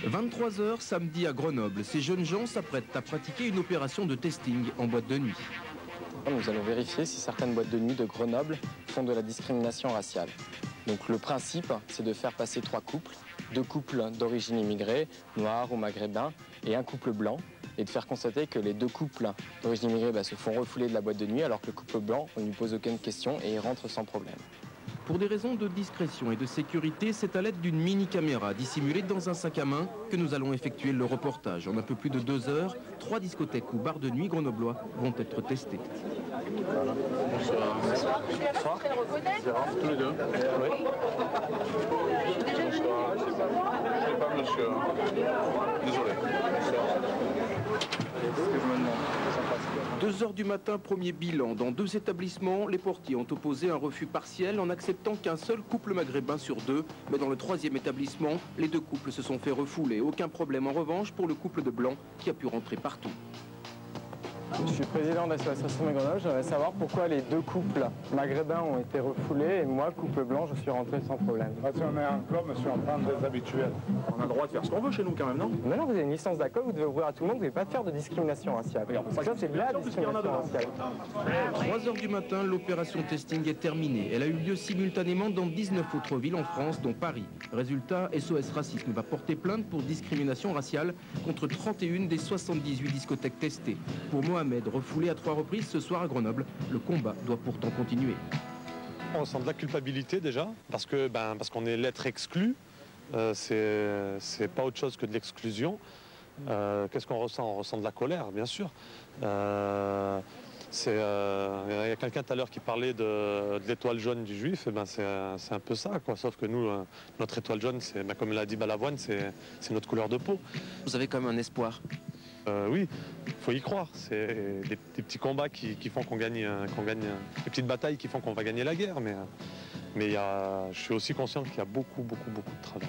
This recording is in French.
23h samedi à Grenoble, ces jeunes gens s'apprêtent à pratiquer une opération de testing en boîte de nuit. Nous allons vérifier si certaines boîtes de nuit de Grenoble font de la discrimination raciale. Donc le principe, c'est de faire passer 3 couples, 2 couples d'origine immigrée, noirs ou maghrébins, et un couple blanc, et de faire constater que les 2 couples d'origine immigrée se font refouler de la boîte de nuit, alors que le couple blanc, on ne lui pose aucune question et il rentre sans problème. Pour des raisons de discrétion et de sécurité, c'est à l'aide d'une mini-caméra dissimulée dans un sac à main que nous allons effectuer le reportage. En un peu plus de 2 heures, 3 discothèques ou bars de nuit grenoblois vont être testés. Voilà. Bonsoir. Bonsoir. Tous les deux. Oui. Bonsoir. Je sais pas, monsieur. Désolé. Bonsoir. C'est ce que je me demande. 2h du matin, premier bilan. Dans 2 établissements, les portiers ont opposé un refus partiel en acceptant qu'un seul couple maghrébin sur 2. Mais dans le 3e établissement, les 2 couples se sont fait refouler. Aucun problème en revanche pour le couple de blancs qui a pu rentrer partout. Je suis président de l'association Grenoble. J'aimerais savoir pourquoi les 2 couples maghrébins ont été refoulés et moi, couple blanc, je suis rentré sans problème. Si on est un club, monsieur, on prend des habituels. On a le droit de faire ce qu'on veut chez nous quand même, non? Mais non, vous avez une licence d'accueil, vous devez ouvrir à tout le monde, vous ne devez pas faire de discrimination raciale. Ça, c'est de la discrimination raciale. 3h du matin, l'opération testing est terminée. Elle a eu lieu simultanément dans 19 autres villes en France, dont Paris. Résultat, SOS Racisme va porter plainte pour discrimination raciale contre 31 des 78 discothèques testées. Pour Mohamed, refoulé à 3 reprises ce soir à Grenoble, le combat doit pourtant continuer. On ressent de la culpabilité déjà, parce qu'on est l'être exclu. C'est pas autre chose que de l'exclusion. Qu'est-ce qu'on ressent? On ressent de la colère, bien sûr. Il y a quelqu'un tout à l'heure qui parlait de l'étoile jaune du juif, c'est un peu ça, quoi. Sauf que nous, notre étoile jaune, comme l'a dit Balavoine, c'est notre couleur de peau. Vous avez quand même un espoir? Oui, il faut y croire. C'est des petits combats qui font qu'on gagne, des petites batailles qui font qu'on va gagner la guerre. Mais je suis aussi conscient qu'il y a beaucoup de travail.